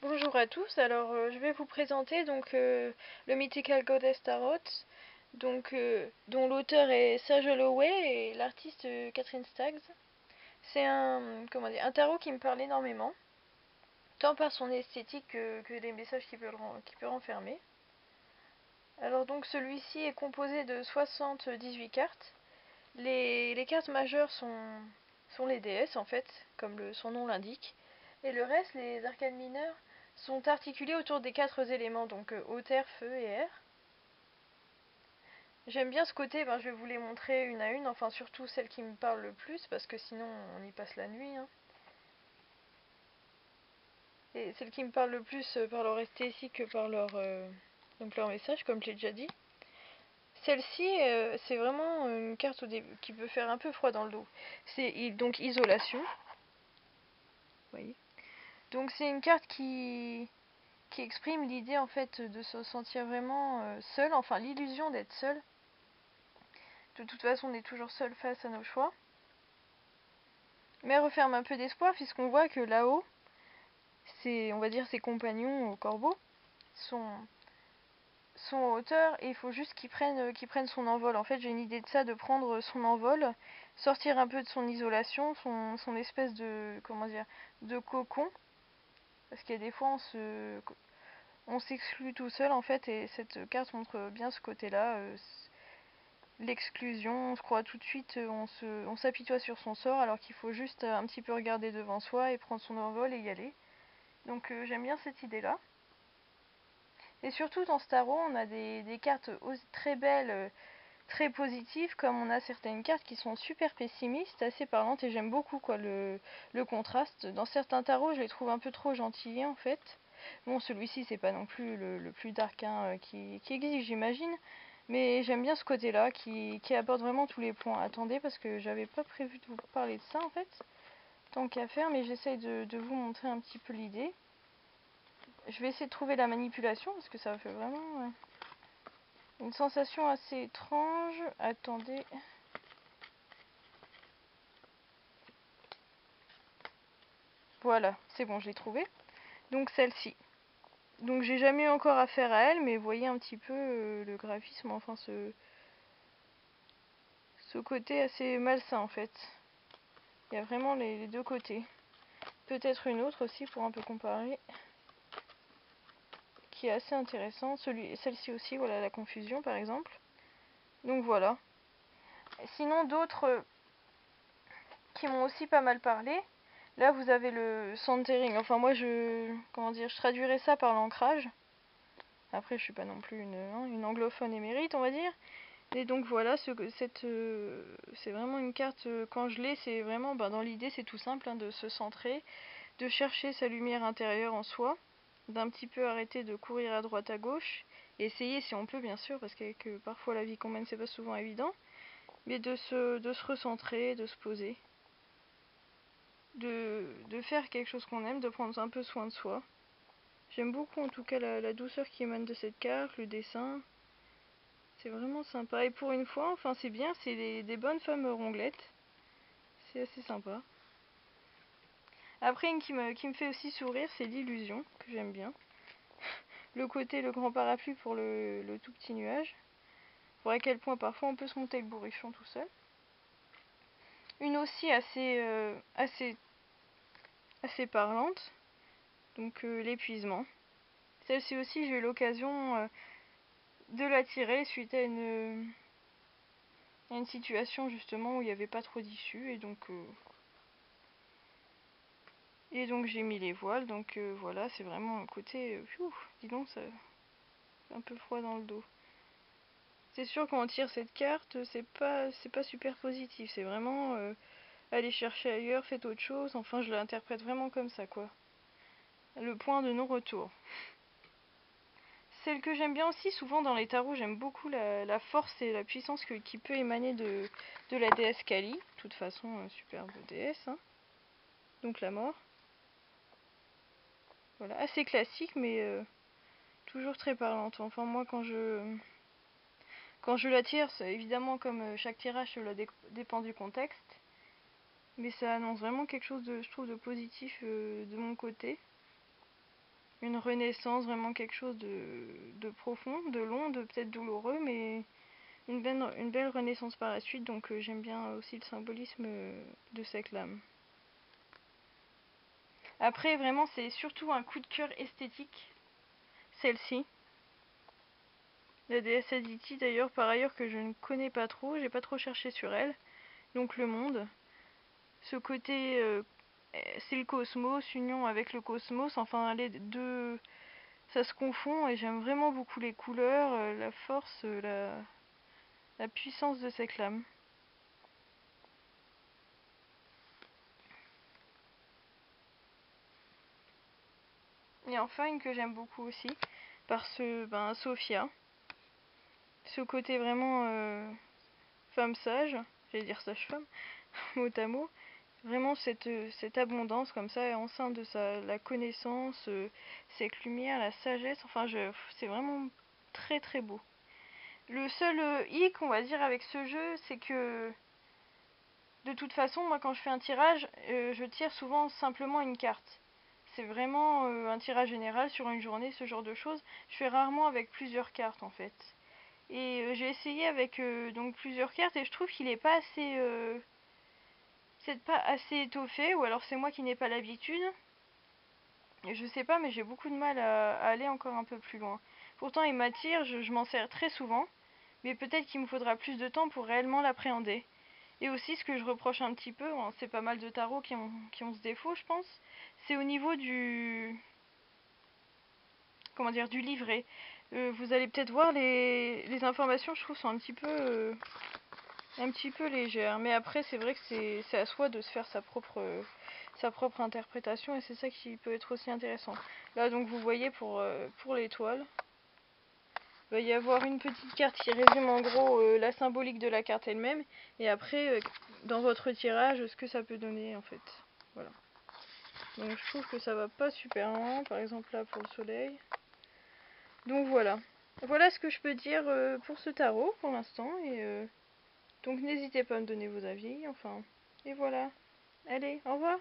Bonjour à tous, alors je vais vous présenter le Mythical Goddess Tarot, dont l'auteur est Serge Holloway et l'artiste Catherine Staggs. C'est un tarot qui me parle énormément, tant par son esthétique que les messages qu'il peut renfermer. Alors donc celui-ci est composé de 78 cartes. Les cartes majeures sont les déesses en fait, comme son nom l'indique, et le reste, les arcanes mineures, sont articulés autour des quatre éléments, donc eau, terre, feu et air. J'aime bien ce côté, je vais vous les montrer une à une, enfin surtout celles qui me parlent le plus, parce que sinon on y passe la nuit, hein. Et celles qui me parlent le plus par leur esthétique que par leur message, comme je l'ai déjà dit. Celle-ci, c'est vraiment une carte qui peut faire un peu froid dans le dos. C'est donc isolation. Vous voyez. Donc c'est une carte qui exprime l'idée en fait de se sentir vraiment seul, enfin l'illusion d'être seul. De toute façon, on est toujours seul face à nos choix. Mais elle referme un peu d'espoir puisqu'on voit que là-haut, on va dire ses compagnons au corbeau sont, sont en hauteur et il faut juste qu'ils prennent son envol. En fait, j'ai une idée de ça, de prendre son envol, sortir un peu de son isolation, son espèce de, comment dire, de cocon. Parce qu'il y a des fois, on s'exclut tout seul en fait et cette carte montre bien ce côté-là. L'exclusion, on se croit tout de suite, on s'apitoie sur son sort alors qu'il faut juste un petit peu regarder devant soi et prendre son envol et y aller. Donc j'aime bien cette idée-là. Et surtout dans ce tarot, on a des cartes très belles, très positives, comme on a certaines cartes qui sont super pessimistes, assez parlantes, et j'aime beaucoup le contraste. Dans certains tarots, je les trouve un peu trop gentillés en fait. Bon, celui-ci, c'est pas non plus le plus dark qui existe, j'imagine. Mais j'aime bien ce côté-là qui aborde vraiment tous les points. Attendez, parce que j'avais pas prévu de vous parler de ça en fait, tant qu'à faire, mais j'essaye de vous montrer un petit peu l'idée. Je vais essayer de trouver la manipulation, parce que ça fait vraiment une sensation assez étrange. Attendez. Voilà, c'est bon, je l'ai trouvée. Donc celle-ci. Donc j'ai jamais eu encore affaire à elle, mais vous voyez un petit peu le graphisme, enfin ce côté assez malsain en fait. Il y a vraiment les deux côtés. Peut-être une autre aussi pour un peu comparer, qui est assez intéressant. Celle-ci aussi, voilà la confusion par exemple. Donc voilà. Sinon d'autres qui m'ont aussi pas mal parlé. Là vous avez le centering. Enfin moi je traduirais ça par l'ancrage. Après je suis pas non plus une anglophone émérite on va dire. Et donc voilà, c'est vraiment une carte, quand je l'ai, c'est vraiment, dans l'idée c'est tout simple, de se centrer, de chercher sa lumière intérieure en soi, d'un petit peu arrêter de courir à droite à gauche, et essayer si on peut bien sûr, parce qu'avec parfois la vie qu'on mène c'est pas souvent évident, mais de se recentrer, de se poser, de faire quelque chose qu'on aime, de prendre un peu soin de soi. J'aime beaucoup en tout cas la douceur qui émane de cette carte, le dessin. C'est vraiment sympa. Et pour une fois, enfin c'est bien, c'est des bonnes femmes ronglettes. C'est assez sympa. Après, une qui me fait aussi sourire, c'est l'illusion, que j'aime bien. Le grand parapluie pour le tout petit nuage. Pour à quel point parfois on peut se monter le bourrichon tout seul. Une aussi assez parlante, donc l'épuisement. Celle-ci aussi, j'ai eu l'occasion de la tirer suite à une situation justement où il n'y avait pas trop d'issue et donc j'ai mis les voiles, donc voilà, c'est vraiment un côté, dis donc, ça fait un peu froid dans le dos. C'est sûr quand on tire cette carte, c'est pas super positif, c'est vraiment aller chercher ailleurs, faites autre chose, enfin je l'interprète vraiment comme ça quoi. Le point de non-retour. Celle que j'aime bien aussi, souvent dans les tarots, j'aime beaucoup la force et la puissance qui peut émaner de la déesse Kali. De toute façon, superbe déesse, hein. Donc la mort. Voilà, assez classique, mais toujours très parlante. Enfin moi quand je la tire, c'est évidemment comme chaque tirage, cela dépend du contexte. Mais ça annonce vraiment quelque chose je trouve, de positif de mon côté. une renaissance, vraiment quelque chose de profond, de long, de peut-être douloureux, mais une belle renaissance par la suite. Donc j'aime bien aussi le symbolisme de cette lame. Après, vraiment, c'est surtout un coup de cœur esthétique, celle-ci. La déesse Aditi, d'ailleurs, par ailleurs, que je ne connais pas trop, j'ai pas trop cherché sur elle. Donc le monde. Ce côté, c'est le cosmos, union avec le cosmos, enfin les deux, ça se confond et j'aime vraiment beaucoup les couleurs, la force, la puissance de cette lame. Et enfin une que j'aime beaucoup aussi, Sophia. Ce côté vraiment femme sage, j'allais dire sage-femme, mot à mot. Vraiment cette abondance comme ça, enceinte de la connaissance, cette lumière, la sagesse, enfin c'est vraiment très très beau. Le seul hic, on va dire, avec ce jeu, c'est que de toute façon, moi quand je fais un tirage, je tire souvent simplement une carte. C'est vraiment un tirage général sur une journée, ce genre de choses. Je fais rarement avec plusieurs cartes en fait. Et j'ai essayé avec donc plusieurs cartes et je trouve qu'il est pas assez c'est pas assez étoffé, ou alors c'est moi qui n'ai pas l'habitude. Je sais pas, mais j'ai beaucoup de mal à aller encore un peu plus loin. Pourtant il m'attire, je m'en sers très souvent, mais peut-être qu'il me faudra plus de temps pour réellement l'appréhender. Et aussi ce que je reproche un petit peu, hein, c'est pas mal de tarots qui ont ce défaut je pense, c'est au niveau comment dire, du livret. Vous allez peut-être voir les informations, je trouve, sont un petit peu légères. Mais après c'est vrai que c'est à soi de se faire sa propre interprétation et c'est ça qui peut être aussi intéressant. Là donc vous voyez pour l'étoile, il va y avoir une petite carte qui résume en gros la symbolique de la carte elle-même et après dans votre tirage ce que ça peut donner en fait. Voilà. Donc je trouve que ça va pas super loin, par exemple là pour le soleil. Donc voilà. Voilà ce que je peux dire pour ce tarot pour l'instant et donc n'hésitez pas à me donner vos avis, enfin. Et voilà. Allez, au revoir.